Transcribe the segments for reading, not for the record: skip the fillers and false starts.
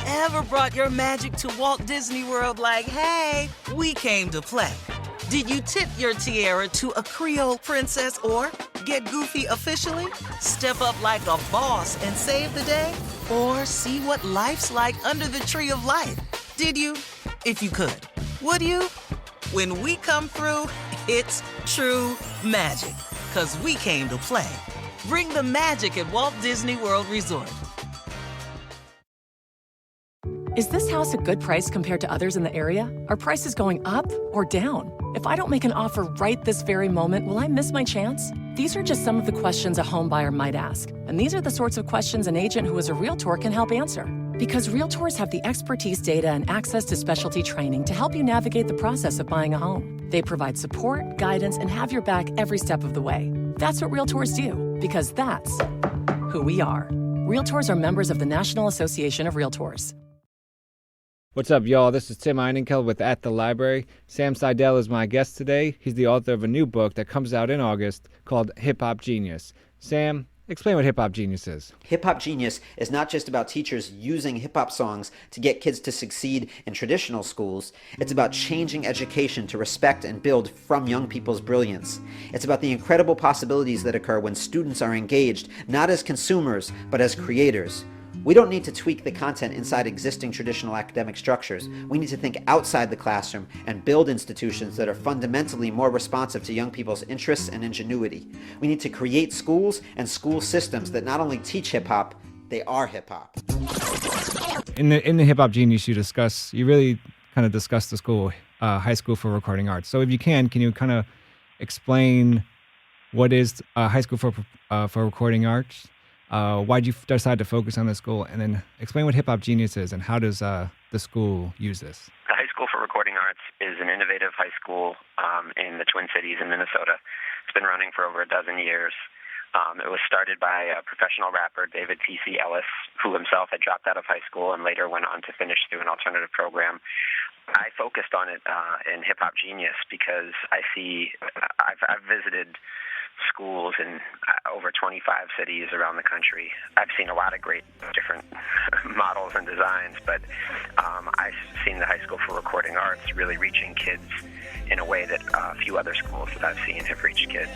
ever brought your magic to Walt Disney World like, hey, we came to play? Did you tip your tiara to a Creole princess or get goofy officially? Step up like a boss and save the day? Or see what life's like under the tree of life? Did you? If you could. Would you? When we come through, it's true magic. 'Cause we came to play. Bring the magic at Walt Disney World Resort. Is this house a good price compared to others in the area? Are prices going up or down? If I don't make an offer right this very moment, will I miss my chance? These are just some of the questions a home buyer might ask. And these are the sorts of questions an agent who is a Realtor can help answer. Because Realtors have the expertise, data, and access to specialty training to help you navigate the process of buying a home. They provide support, guidance, and have your back every step of the way. That's what Realtors do, because that's who we are. Realtors are members of the National Association of Realtors. What's up, y'all? This is Tim Einenkel with At the Library. Sam Seidel is my guest today. He's the author of a new book that comes out in August called Hip Hop Genius. Sam, explain what Hip Hop Genius is. Hip Hop Genius is not just about teachers using hip hop songs to get kids to succeed in traditional schools. It's about changing education to respect and build from young people's brilliance. It's about the incredible possibilities that occur when students are engaged, not as consumers, but as creators. We don't need to tweak the content inside existing traditional academic structures. We need to think outside the classroom and build institutions that are fundamentally more responsive to young people's interests and ingenuity. We need to create schools and school systems that not only teach hip-hop, they are hip-hop. In the Hip Hop Genius, you really kind of discuss the school, High School for Recording Arts. So if you can you kind of explain what is High School for Recording Arts? Why'd you decide to focus on the school? And then explain what Hip Hop Genius is and how does the school use this? The High School for Recording Arts is an innovative high school in the Twin Cities in Minnesota. It's been running for over a dozen years. It was started by a professional rapper, David T.C. Ellis, who himself had dropped out of high school and later went on to finish through an alternative program. I focused on it in Hip Hop Genius because I've visited schools in over 25 cities around the country. I've seen a lot of great different models and designs, but I've seen the High School for Recording Arts really reaching kids in a way that few other schools that I've seen have reached kids.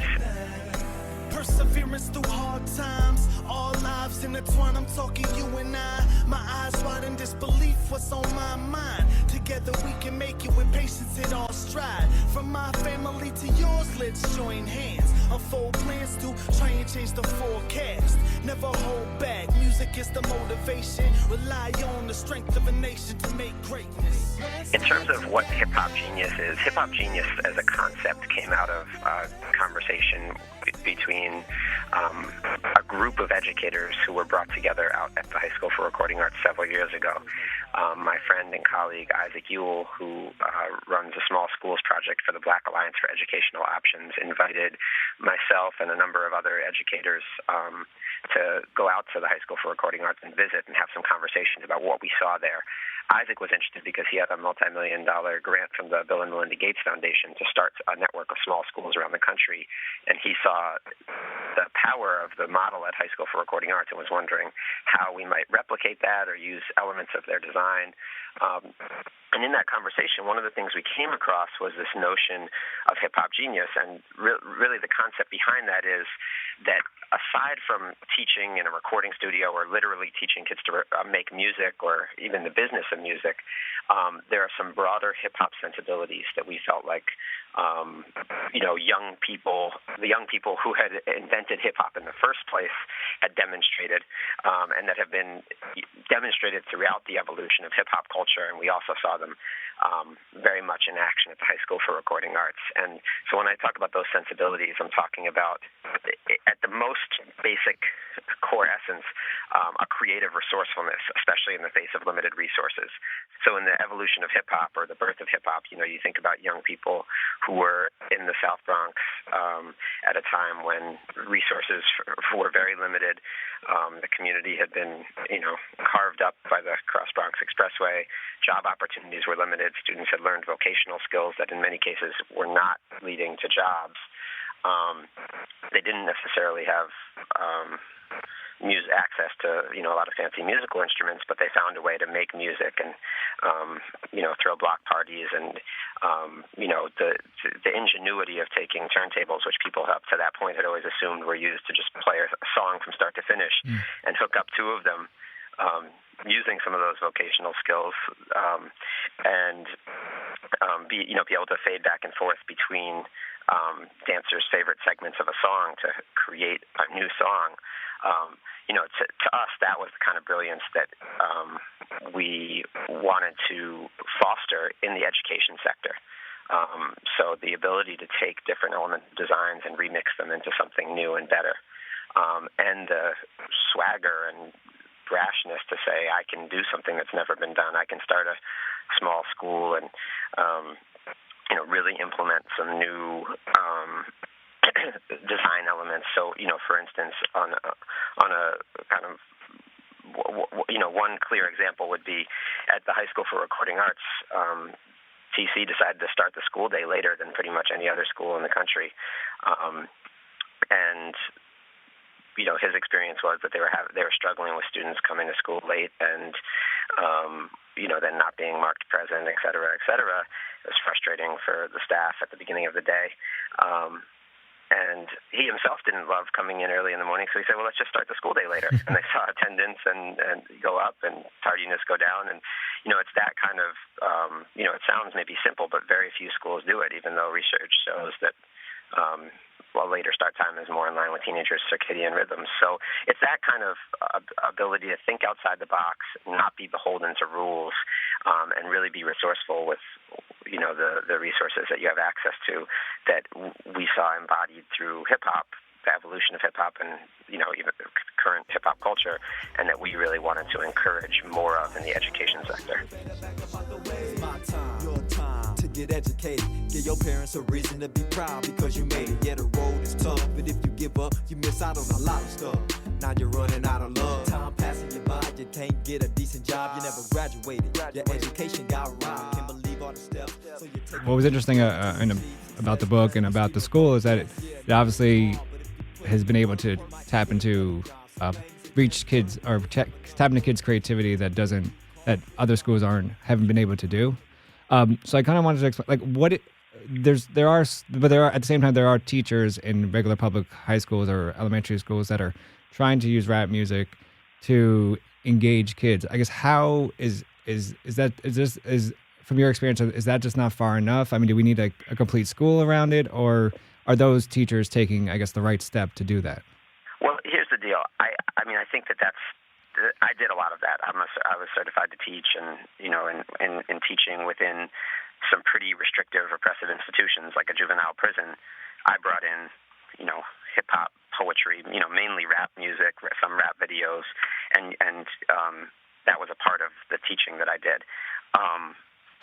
Perseverance through hard times, all lives intertwined. I'm talking you and I. My eyes wide in disbelief. What's on my mind? Together we can make it with patience in all stride. From my family to yours, let's join hands. Unfold plans to try and change the forecast. Never hold back. Music is the motivation. Rely on the strength of a nation to make greatness. In terms of what Hip Hop Genius is, Hip Hop Genius as a concept came out of a conversation between a group of educators who were brought together out at the High School for Recording Arts several years ago. My friend and colleague Isaac Ewell, who runs a small schools project for the Black Alliance for Educational Options, invited myself and a number of other educators to go out to the High School for Recording Arts and visit and have some conversations about what we saw there. Isaac was interested because he had a multi-million-dollar grant from the Bill and Melinda Gates Foundation to start a network of small schools around the country, and he saw the power of the model at High School for Recording Arts and was wondering how we might replicate that or use elements of their design. And in that conversation, one of the things we came across was this notion of Hip Hop Genius, and really the concept behind that is that aside from teaching in a recording studio or literally teaching kids to make music or even the business of music, there are some broader hip-hop sensibilities that we felt like the young people who had invented hip-hop in the first place had demonstrated, and that have been demonstrated throughout the evolution of hip-hop culture, and we also saw them very much in action at the High School for Recording Arts. And so when I talk about those sensibilities, I'm talking about, at the most basic core essence, a creative resourcefulness, especially in the face of limited resources. So in the evolution of hip-hop or the birth of hip-hop, you think about young people who were in the South Bronx at a time when resources were very limited. The community had been, carved up by the Cross Bronx Expressway. Job opportunities were limited. Students had learned vocational skills that in many cases were not leading to jobs. They didn't necessarily have access to a lot of fancy musical instruments, but they found found a way to make music and, throw block parties and, the ingenuity of taking turntables, which people up to that point had always assumed were used to just play a song from start to finish, and hook up two of them, using some of those vocational skills, and be able to fade back and forth between dancers' favorite segments of a song to create a new song. To us, that was the kind of brilliance that we wanted to foster in the education sector. So the ability to take different element designs and remix them into something new and better, and the swagger and brashness to say, I can do something that's never been done. I can start a small school and really implement some new design elements. So, for instance, on a kind of, one clear example would be at the High School for Recording Arts. TC decided to start the school day later than pretty much any other school in the country, and his experience was that they were struggling with students coming to school late and then not being marked present, et cetera, et cetera. It was frustrating for the staff at the beginning of the day. And he himself didn't love coming in early in the morning, so he said, well, let's just start the school day later. And they saw attendance and go up and tardiness go down. And, it's that kind of, it sounds maybe simple, but very few schools do it, even though research shows that later start time is more in line with teenagers' circadian rhythms. So it's that kind of ability to think outside the box, not be beholden to rules, and really be resourceful with, the resources that you have access to, that we saw embodied through hip-hop, the evolution of hip-hop and, even current hip-hop culture, and that we really wanted to encourage more of in the education sector. Get educated, give your parents a reason to be proud because you made it. Yeah, the road is tough, but if you give up, you miss out on a lot of stuff. Now you're running out of love. Time passing you by, you can't get a decent job, you never graduated. Your education got robbed, can't believe all the steps. So you take What was interesting about the book and about the school is that it obviously has been able to tap into reach kids or tap into kids' creativity that other schools haven't been able to do. So I kind of wanted to explain, there are at the same time there are teachers in regular public high schools or elementary schools that are trying to use rap music to engage kids. I guess how is from your experience, is that just not far enough? I mean, do we need a complete school around it, or are those teachers taking, I guess, the right step to do that? Well, here's the deal. I think I did a lot of that. I was certified to teach, and in teaching within some pretty restrictive, repressive institutions like a juvenile prison. I brought in, hip hop, poetry, mainly rap music, some rap videos, and that was a part of the teaching that I did.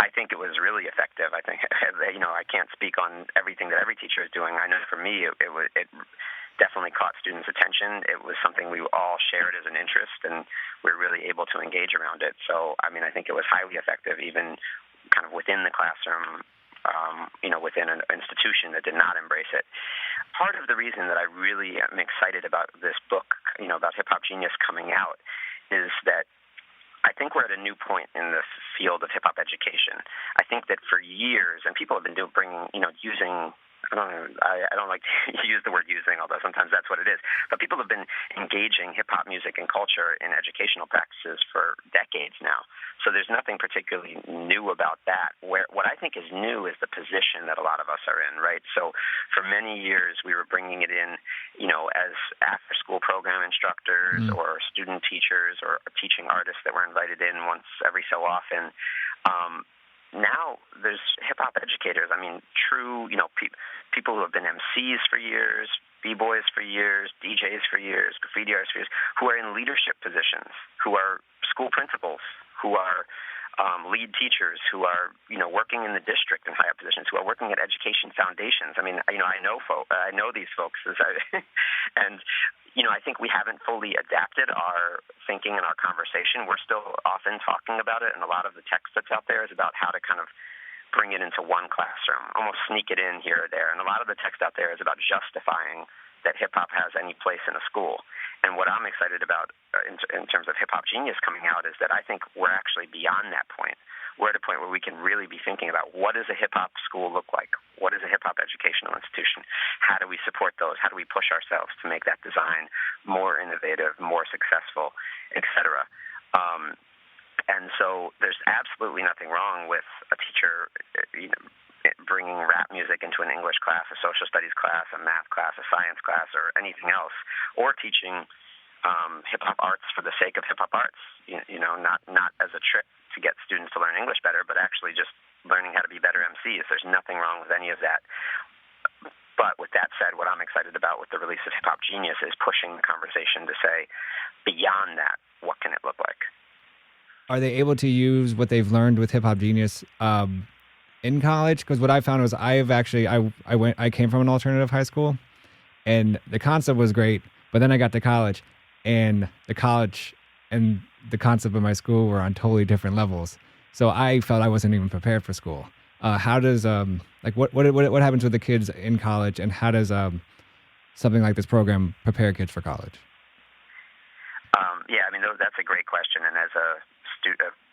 I think it was really effective. I think I can't speak on everything that every teacher is doing. I know for me, it definitely caught students' attention. It was something we all shared as an interest, and we were really able to engage around it. So, I think it was highly effective, even kind of within the classroom, within an institution that did not embrace it. Part of the reason that I really am excited about this book, about Hip Hop Genius coming out, is that I think we're at a new point in the field of hip-hop education. I think that for years, and people have been using, I don't like to use the word using, although sometimes that's what it is, but people have been engaging hip-hop music and culture in educational practices for decades now. So there's nothing particularly new about that. What I think is new is the position that a lot of us are in, right? So for many years, we were bringing it in, as after-school program instructors or student teachers or teaching artists that were invited in once every so often. Now there's hip-hop educators. True, people who have been MCs for years, B-boys for years, DJs for years, graffiti artists for years, who are in leadership positions, who are school principals, who are lead teachers, who are, working in the district in high-up positions, who are working at education foundations. I know these folks, and I think we haven't fully adapted our thinking and our conversation. We're still often talking about it, and a lot of the text that's out there is about how to kind of bring it into one classroom, almost sneak it in here or there. And a lot of the text out there is about justifying that hip-hop has any place in a school. And what I'm excited about in terms of Hip Hop Genius coming out is that I think we're actually beyond that point. We're at a point where we can really be thinking about what does a hip-hop school look like? What is a hip-hop educational institution? How do we support those? How do we push ourselves to make that design more innovative, more successful, et cetera? And so there's absolutely nothing wrong with a teacher bringing rap music into an English class, a social studies class, a math class, a science class, or anything else, or teaching hip-hop arts for the sake of hip-hop arts, not as a trick to get students to learn English better, but actually just learning how to be better MCs. There's nothing wrong with any of that. But with that said, what I'm excited about with the release of Hip Hop Genius is pushing the conversation to say, beyond that, what can it look like? Are they able to use what they've learned with Hip Hop Genius in college? Because what I found was I came from an alternative high school, and the concept was great, but then I got to college, and the college and the concept of my school were on totally different levels. So I felt I wasn't even prepared for school. How does what happens with the kids in college, and how does something like this program prepare kids for college? Yeah, I mean that's a great question, and as a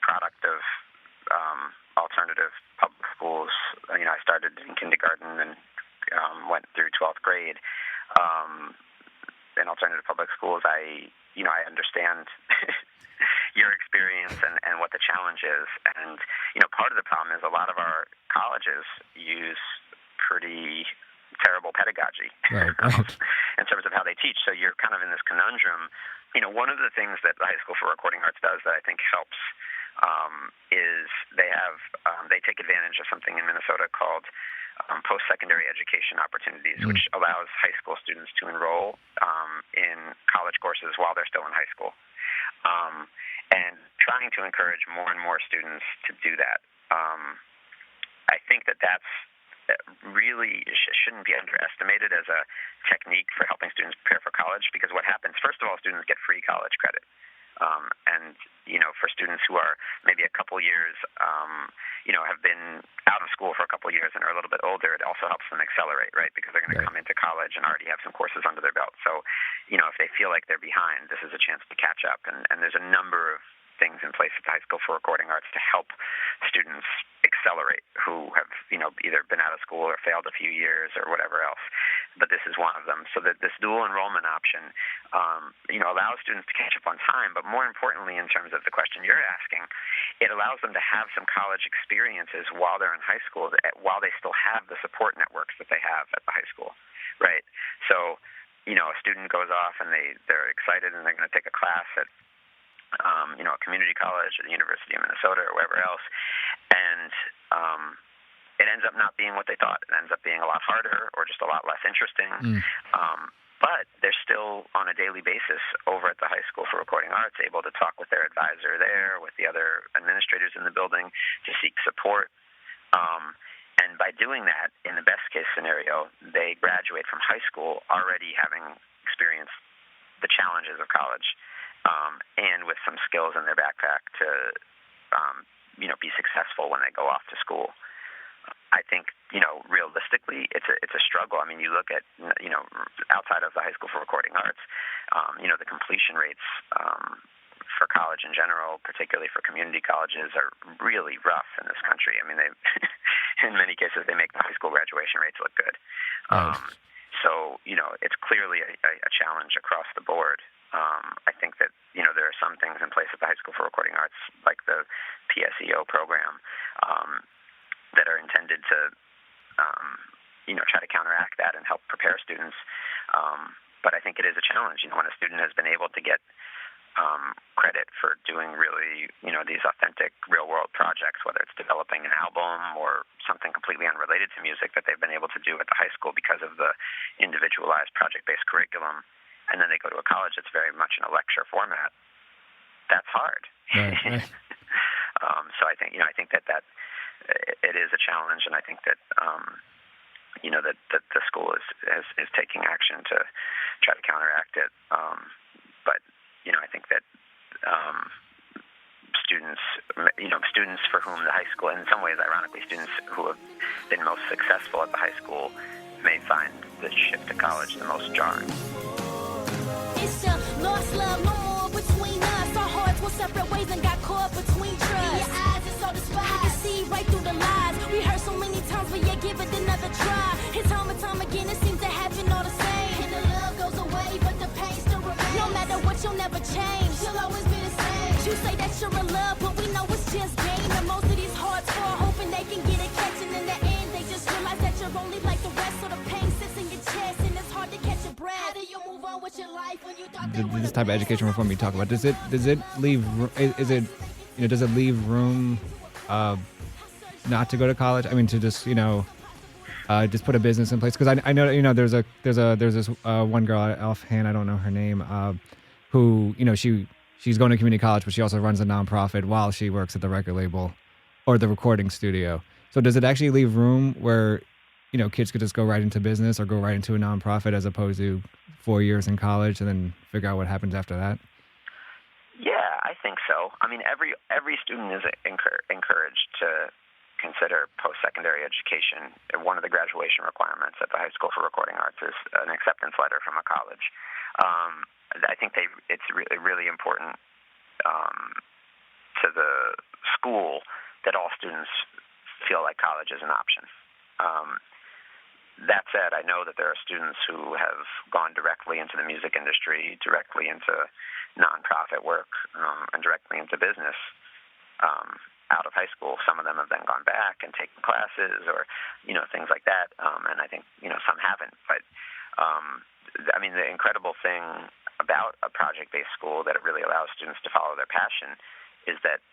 product of alternative public schools, I started in kindergarten and went through 12th grade in alternative public schools. I understand your experience and what the challenge is. And, part of the problem is a lot of our colleges use pretty terrible pedagogy right. in terms of how they teach. So you're kind of in this conundrum. One of the things that the High School for Recording Arts does that I think helps is they take advantage of something in Minnesota called post-secondary education opportunities, which allows high school students to enroll in college courses while they're still in high school, and trying to encourage more and more students to do that. I think that's really shouldn't be underestimated as a technique for helping students prepare for college, because what happens, first of all, students get free college credit. And for students who are maybe a couple years, have been out of school for a couple years and are a little bit older, it also helps them accelerate, right? Because they're going to come into college and already have some courses under their belt. So, if they feel like they're behind, this is a chance to catch up. And there's a number of things in place at the High School for Recording Arts to help students accelerate who have, either been out of school or failed a few years or whatever else. But this is one of them. So that this dual enrollment option, allows students to catch up on time. But more importantly, in terms of the question you're asking, it allows them to have some college experiences while they're in high school, while they still have the support networks that they have at the high school, right? So, a student goes off and they're excited and they're going to take a class at a community college or the University of Minnesota or wherever else, and it ends up not being what they thought. It ends up being a lot harder or just a lot less interesting. But they're still on a daily basis over at the High School for Recording Arts, able to talk with their advisor there, with the other administrators in the building to seek support. And by doing that, in the best case scenario, they graduate from high school already having experienced the challenges of college, and with some skills in their backpack to, be successful when they go off to school. I think, realistically, it's a struggle. I mean, you look at, outside of the High School for Recording Arts, the completion rates for college in general, particularly for community colleges, are really rough in this country. I mean, in many cases, they make the high school graduation rates look good. So, it's clearly a challenge across the board. I think that, there are some things in place at the High School for Recording Arts, like the PSEO program, that are intended to, try to counteract that and help prepare students. But I think it is a challenge, when a student has been able to get credit for doing really, these authentic real-world projects, whether it's developing an album or something completely unrelated to music that they've been able to do at the high school because of the individualized project-based curriculum, and then they go to a college that's very much in a lecture format. That's hard. Right. So I think, that it is a challenge, and I think that, that the school is taking action to try to counteract it. But, I think that students for whom the high school, in some ways, ironically, students who have been most successful at the high school may find the shift to college the most jarring. It's Lost love, no more between us. Our hearts were separate ways and got caught between trust. In your eyes, it's so despised. I can see right through the lies. We heard so many times, but yet give it another try. And time again, it seems to happen all the same. And the love goes away, but the pain still remains. No matter what, you'll never change. You'll always be the same. You say that you're in love, but we know it's just game. And most of these hearts fall, hoping they can get a catch. And in the end, they just realize that you're only like the rest. So the pain sits in your chest, and it's hard to catch your breath. How do you move on with your life when you thought This type of education reform you talk about, does it leave is it does it leave room not to go to college? I mean, to just just put a business in place, because I know there's this one girl offhand, I don't know her name, who she's going to community college, but she also runs a nonprofit while she works at the record label or the recording studio. So does it actually leave room where kids could just go right into business or go right into a nonprofit as opposed to 4 years in college and then figure out what happens after that? Yeah, I think so. I mean, every student is encouraged to consider post-secondary education. One of the graduation requirements at the High School for Recording Arts is an acceptance letter from a college. I think it's really important to the school that all students feel like college is an option. That said, I know that there are students who have gone directly into the music industry, directly into nonprofit work, and directly into business out of high school. Some of them have then gone back and taken classes or, things like that. And I think, some haven't. But, I mean, the incredible thing about a project-based school that it really allows students to follow their passion is that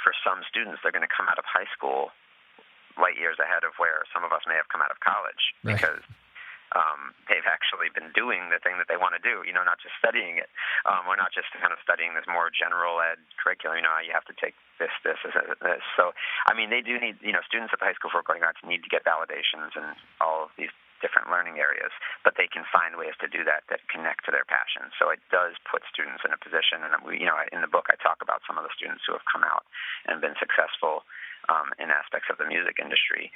for some students, they're going to come out of high school light years ahead of where some of us may have come out of college, right? Because they've actually been doing the thing that they want to do, not just studying it, or not just kind of studying this more general ed curriculum. You have to take this. So, I mean, they do need, students at the High School for Recording Arts need to get validations in all of these different learning areas, but they can find ways to do that connect to their passion. So it does put students in a position, and in the book I talk about some of the students who have come out and been successful in aspects of the music industry.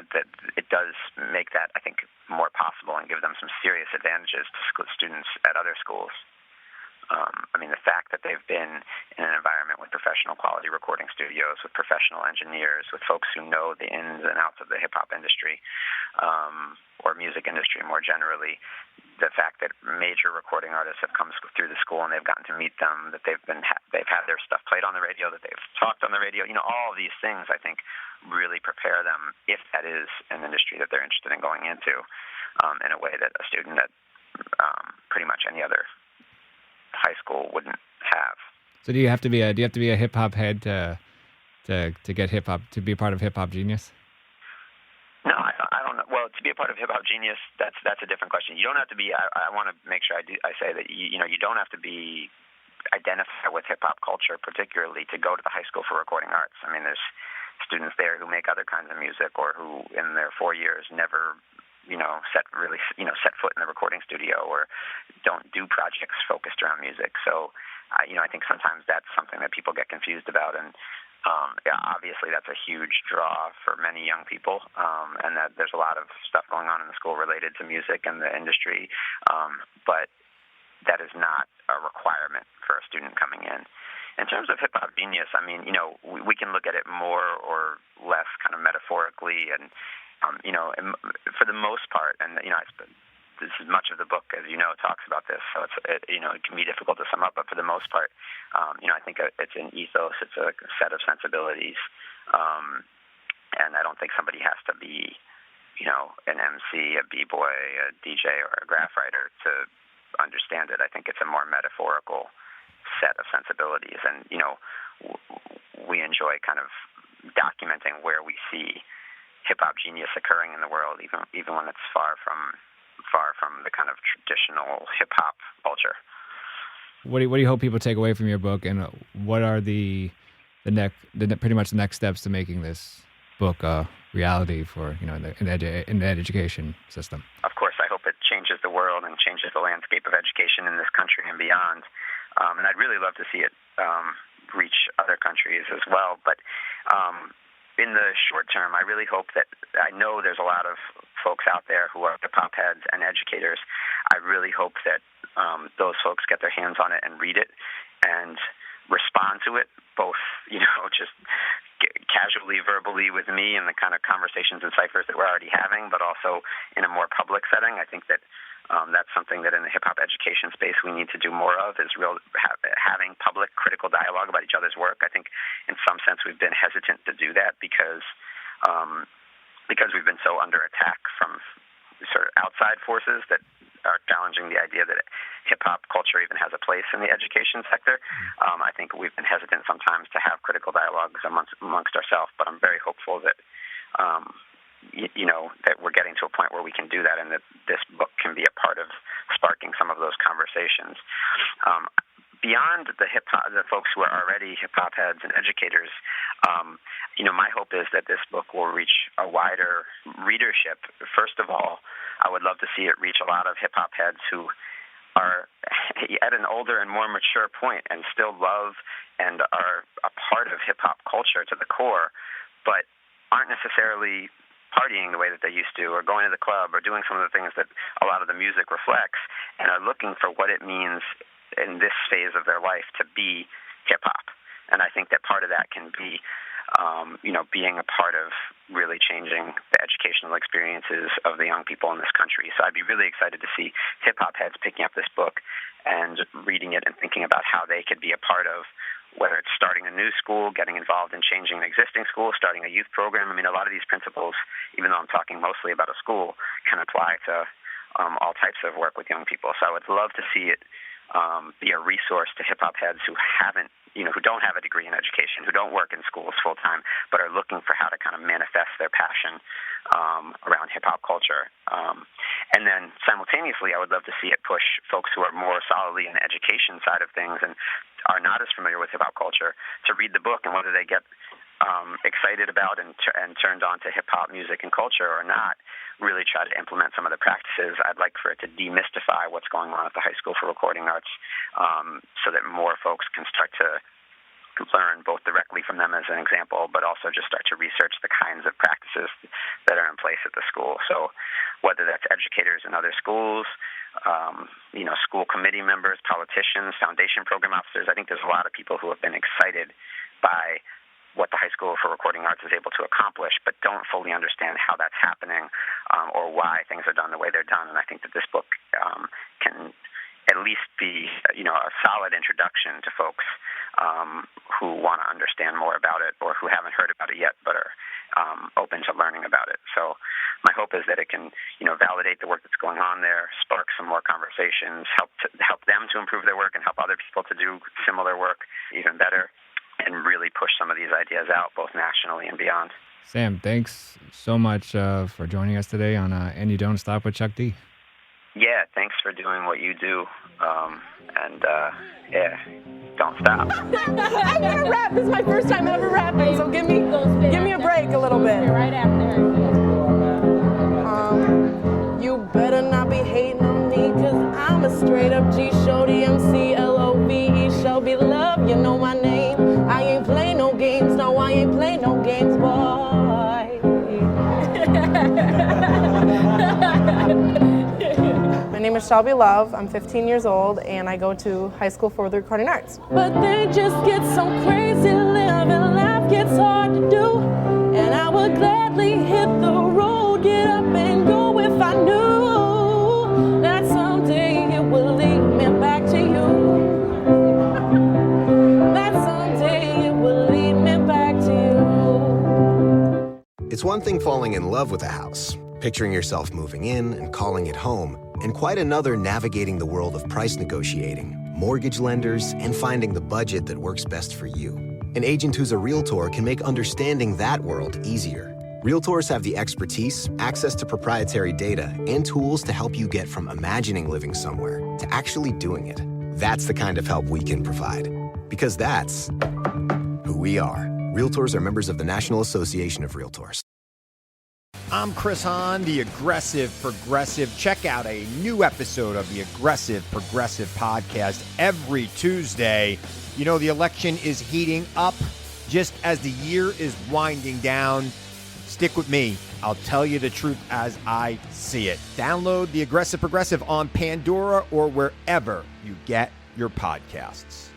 That it does make that, I think, more possible and give them some serious advantages to students at other schools. I mean, the fact that they've been in an environment with professional quality recording studios, with professional engineers, with folks who know the ins and outs of the hip-hop industry, or music industry more generally, the fact that major recording artists have come through the school and they've gotten to meet them, that they've had their stuff played on the radio, that they've talked on the radio, all of these things, I think, really prepare them, if that is an industry that they're interested in going into, in a way that a student at pretty much any other high school wouldn't have. So do you have to be a hip hop head to get hip hop, to be a part of Hip Hop Genius? No, I don't know. Well, to be a part of Hip Hop Genius, that's a different question. You don't have to be. I want to make sure I say that you don't have to be identify with hip hop culture particularly to go to the High School for Recording Arts. I mean, there's students there who make other kinds of music or who in their 4 years never set foot in the recording studio or don't do projects focused around music. So, I think sometimes that's something that people get confused about. And obviously that's a huge draw for many young people, and that there's a lot of stuff going on in the school related to music and the industry. But that is not a requirement for a student coming in. In terms of Hip Hop Genius, I mean, we can look at it more or less kind of metaphorically, and for the most part, and this is much of the book, as talks about this, so it can be difficult to sum up. But for the most part, I think it's an ethos, it's a set of sensibilities, and I don't think somebody has to be, an MC, a b-boy, a DJ, or a graph writer to understand it. I think it's a more metaphorical set of sensibilities, and we enjoy kind of documenting where we see hip-hop genius occurring in the world, even when it's far from the kind of traditional hip-hop culture. What do you hope people take away from your book, and what are the pretty much the next steps to making this book a reality for in the education system? Of course, I hope it changes the world and changes the landscape of education in this country and beyond. And I'd really love to see it reach other countries as well. But in the short term, I really hope that, I know there's a lot of folks out there who are hip-hop heads and educators. I really hope that those folks get their hands on it and read it and respond to it, both, just casually, verbally with me and the kind of conversations and ciphers that we're already having, but also in a more public setting. I think that that's something that in the hip-hop education space we need to do more of, is having public critical dialogue about each other's work. I think in some sense we've been hesitant to do that because we've been so under attack from sort of outside forces that are challenging the idea that hip-hop culture even has a place in the education sector. I think we've been hesitant sometimes to have critical dialogues amongst ourselves, but I'm very hopeful that that we're getting to a point where we can do that, and that this book can be a part of sparking some of those conversations. Beyond the folks who are already hip-hop heads and educators, my hope is that this book will reach a wider readership. First of all, I would love to see it reach a lot of hip-hop heads who are at an older and more mature point and still love and are a part of hip-hop culture to the core, but aren't necessarily partying the way that they used to, or going to the club, or doing some of the things that a lot of the music reflects, and are looking for what it means in this phase of their life to be hip-hop. And I think that part of that can be, being a part of really changing the educational experiences of the young people in this country. So I'd be really excited to see hip-hop heads picking up this book and reading it and thinking about how they could be a part of, whether it's starting a new school, getting involved in changing an existing school, starting a youth program. I mean, a lot of these principles, even though I'm talking mostly about a school, can apply to all types of work with young people. So I would love to see it be a resource to hip-hop heads who who don't have a degree in education, who don't work in schools full-time, but are looking for how to kind of manifest their passion around hip-hop culture. And then simultaneously, I would love to see it push folks who are more solidly in the education side of things and are not as familiar with hip-hop culture to read the book, and whether they get excited about and turned on to hip-hop music and culture or not, really try to implement some of the practices. I'd like for it to demystify what's going on at the High School for Recording Arts, so that more folks can start to learn both directly from them as an example, but also just start to research the kinds of practices that are in place at the school. So whether that's educators in other schools, school committee members, politicians, foundation program officers, I think there's a lot of people who have been excited by what the High School for Recording Arts is able to accomplish, but don't fully understand how that's happening or why things are done the way they're done. And I think that this book can at least be, a solid introduction to folks who want to understand more about it, or who haven't heard about it yet but are open to learning about it. So my hope is that it can, validate the work that's going on there, spark some more conversations, help them to improve their work, and help other people to do similar work even better, and really push some of these ideas out, both nationally and beyond. Sam, thanks so much for joining us today on And You Don't Stop with Chuck D. Yeah, thanks for doing what you do. Don't stop. I'm gonna rap. This is my first time ever rapping, so give me a break a little bit. Right after. You better not be hating on me, 'cause I'm a straight up G Shorty, MCLOVE, Shelby Love, you know my name. I ain't play no games, no, I ain't play no games, boy. My name is Shelby Love, I'm 15 years old, and I go to High School for the Recording Arts. But they just get so crazy, living life gets hard to do, and I would gladly hit the road, get up and go if I knew that someday it will lead me back to you. That someday it will lead me back to you. It's one thing falling in love with a house, picturing yourself moving in and calling it home, and quite another navigating the world of price negotiating, mortgage lenders, and finding the budget that works best for you. An agent who's a Realtor can make understanding that world easier. Realtors have the expertise, access to proprietary data, and tools to help you get from imagining living somewhere to actually doing it. That's the kind of help we can provide. Because that's who we are. Realtors are members of the National Association of Realtors. I'm Chris Hahn, the Aggressive Progressive. Check out a new episode of the Aggressive Progressive podcast every Tuesday. The election is heating up. just as the year is winding down. Stick with me. I'll tell you the truth as I see it. Download The Aggressive Progressive on Pandora or wherever you get your podcasts.